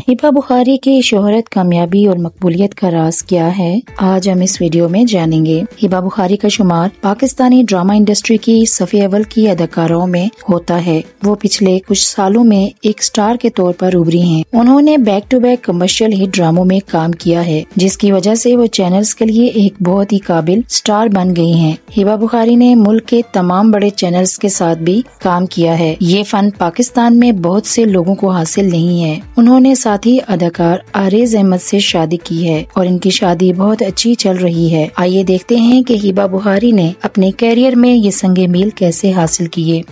हिबा बुखारी की शोहरत, कामयाबी और मकबूलियत का राज क्या है, आज हम इस वीडियो में जानेंगे। हिबा बुखारी का शुमार पाकिस्तानी ड्रामा इंडस्ट्री की सफ़े अव्वल की अदाकाराओं में होता है। वो पिछले कुछ सालों में एक स्टार के तौर पर उभरी हैं। उन्होंने back to back commercial hit ड्रामों में काम किया है, जिसकी वजह से वो चैनल्स के लिए एक बहुत ही काबिल स्टार बन गई हैं। हिबा बुखारी ने मुल्क के तमाम बड़े चैनल्स के साथ भी काम किया है। ये फन पाकिस्तान में बहुत से लोगों को हासिल नहीं है। उन्होंने साथ ही अदाकार आरेज अहमद से शादी की है और इनकी शादी बहुत अच्छी चल रही है। आइए देखते हैं कि हिबा बुखारी ने अपने कैरियर में ये संगे मील कैसे हासिल किए।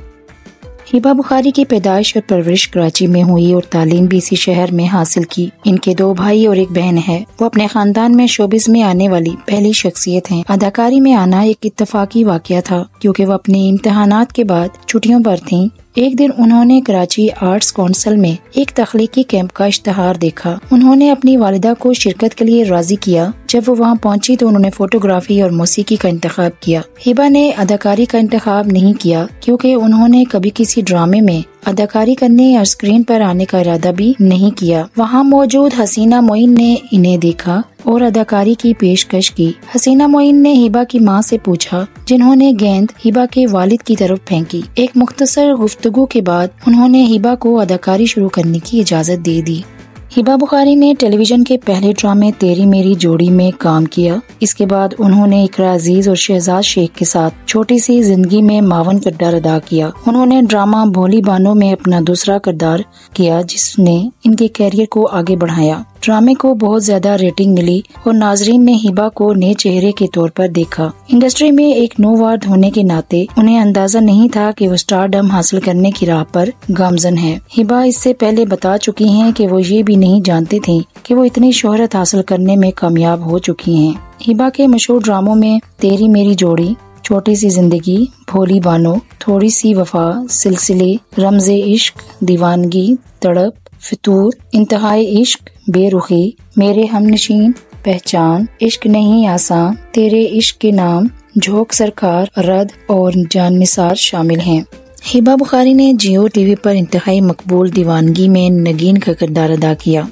हिबा बुखारी की पैदाइश और परवरिश कराची में हुई और तालीम भी इसी शहर में हासिल की। इनके 2 भाई और 1 बहन है। वो अपने खानदान में शोबिस में आने वाली पहली शख्सियत हैं। अदाकारी में आना एक इत्तफाकी वाकया था, क्योंकि वो अपने इम्तिहानात के बाद छुट्टियों पर थीं। एक दिन उन्होंने कराची आर्ट्स काउंसिल में एक तख्लीकी कैंप का इश्तहार देखा। उन्होंने अपनी वालिदा को शिरकत के लिए राजी किया। जब वो वहाँ पहुँची तो उन्होंने फोटोग्राफी और मौसीकी का इंतखाब किया। हिबा ने अदाकारी का इंतखाब नहीं किया, क्योंकि उन्होंने कभी किसी ड्रामे में अदाकारी करने या स्क्रीन पर आने का इरादा भी नहीं किया। वहाँ मौजूद हसीना मोइन ने इन्हें देखा और अदाकारी की पेशकश की। हसीना मोइन ने हिबा की माँ से पूछा, जिन्होंने गेंद हिबा के वालिद की तरफ फेंकी। एक मुख्तसर गुफ्तगू के बाद उन्होंने हिबा को अदाकारी शुरू करने की इजाज़त दे दी। हिबा बुखारी ने टेलीविजन के पहले ड्रामे तेरी मेरी जोड़ी में काम किया। इसके बाद उन्होंने इकरा अजीज और शहजाद शेख के साथ छोटी सी जिंदगी में मावन किरदार अदा किया। उन्होंने ड्रामा भोली बानो में अपना दूसरा किरदार किया, जिसने इनके कैरियर को आगे बढ़ाया। ड्रामे को बहुत ज्यादा रेटिंग मिली और नाजरीन ने हिबा को नए चेहरे के तौर पर देखा। इंडस्ट्री में एक नौवार्द होने के नाते उन्हें अंदाजा नहीं था कि वो स्टारडम हासिल करने की राह पर गामजन है। हिबा इससे पहले बता चुकी हैं कि वो ये भी नहीं जानती थी कि वो इतनी शोहरत हासिल करने में कामयाब हो चुकी हैं। हिबा के मशहूर ड्रामों में तेरी मेरी जोड़ी, छोटी सी जिंदगी, भोली बानो, थोड़ी सी वफा, सिलसिले, रमज़े इश्क, दीवानगी, तड़प, फितूर, इंतहाई इश्क, बेरुखी, मेरे हमनशीन, पहचान, इश्क नहीं आसान, तेरे इश्क के नाम, झोंक सरकार, रद और जान निसार शामिल हैं। हिबा बुखारी ने जियो टीवी पर इंतहाई मकबूल दीवानगी में नगीन का किरदार अदा किया।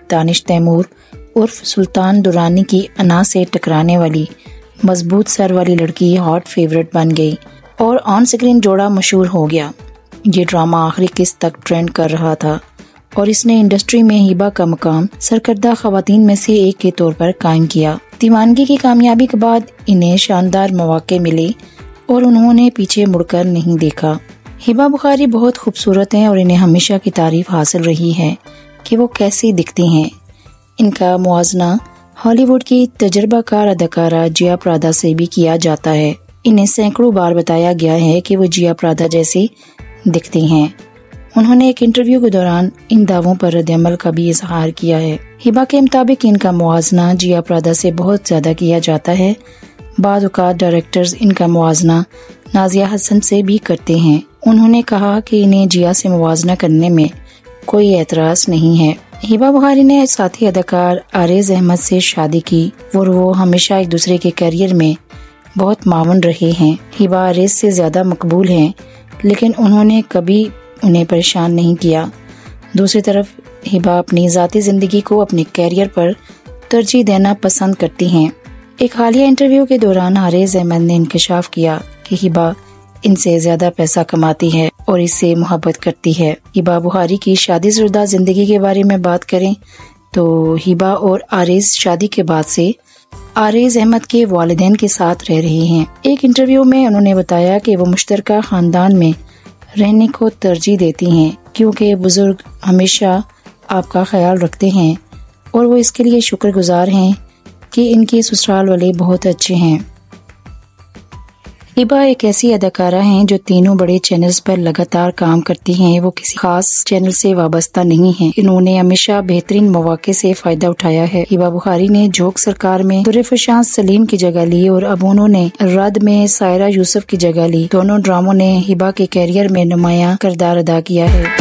दानिश तैमूर उर्फ सुल्तान दुरानी की अना से टकराने वाली मजबूत सर वाली लड़की हॉट फेवरेट बन गई और ऑन स्क्रीन जोड़ा मशहूर हो गया। ये ड्रामा आखिरी किस्त तक ट्रेंड कर रहा था और इसने इंडस्ट्री में हिबा का मकाम सरकर्दा खवातीन में से एक के तौर पर कायम किया। दीवानगी की कामयाबी के बाद इन्हें शानदार मौके मिले और उन्होंने पीछे मुड़कर नहीं देखा। हिबा बुखारी बहुत खूबसूरत हैं और इन्हें हमेशा की तारीफ हासिल रही है कि वो कैसी दिखती हैं। इनका मुआजना हॉलीवुड की तजर्बाकार अदाकारा जिया प्रादा से भी किया जाता है। इन्हें सैकड़ों बार बताया गया है कि वो जिया प्रादा जैसी दिखती हैं। उन्होंने एक इंटरव्यू के दौरान इन दावों पर रद्द-ए-अमल का भी इजहार किया है। हिबा के मुताबिक इनका मुआजना जिया प्रादा से बहुत ज्यादा किया जाता है। बाद औक़ात डायरेक्टर्स इनका मुआजना नाज़िया हसन से भी करते हैं। उन्होंने कहा कि इन्हें जिया से मुआजना करने में कोई एतराज नहीं है। हिबा बुखारी ने साथी अदाकार आरेज अहमद से शादी की और वो हमेशा एक दूसरे के करियर में बहुत मावन रहे हैं। हिबा आरेज से ज्यादा मकबूल हैं, लेकिन उन्होंने कभी उन्हें परेशान नहीं किया। दूसरी तरफ हिबा अपनी ज़ाती ज़िंदगी को अपने कैरियर पर तरजीह देना पसंद करती हैं। एक हालिया इंटरव्यू के दौरान आरेज अहमद ने इंकशाफ किया कि हिबा इनसे ज्यादा पैसा कमाती है और इससे मोहब्बत करती है। हिबा बुखारी की शादीशुदा जिंदगी के बारे में बात करें तो हिबा और आरेज शादी के बाद से आरेज अहमद के वालिदैन के साथ रह रहे हैं। एक इंटरव्यू में उन्होंने बताया कि वो मुश्तरका खानदान में रहने को तरजीह देती हैं, क्योंकि बुजुर्ग हमेशा आपका ख्याल रखते हैं और वो इसके लिए शुक्रगुजार हैं कि इनके ससुराल वाले बहुत अच्छे हैं। हिबा एक ऐसी अदाकारा हैं जो तीनों बड़े चैनल्स पर लगातार काम करती हैं। वो किसी खास चैनल से वाबस्ता नहीं हैं। इन्होंने हमेशा बेहतरीन मौके से फायदा उठाया है। हिबा बुखारी ने झोंक सरकार में दुर्फशान सलीम की जगह ली और अब उन्होंने रद में सायरा यूसुफ की जगह ली। दोनों ड्रामों ने हिबा के कैरियर में नुमाया किरदार अदा किया है।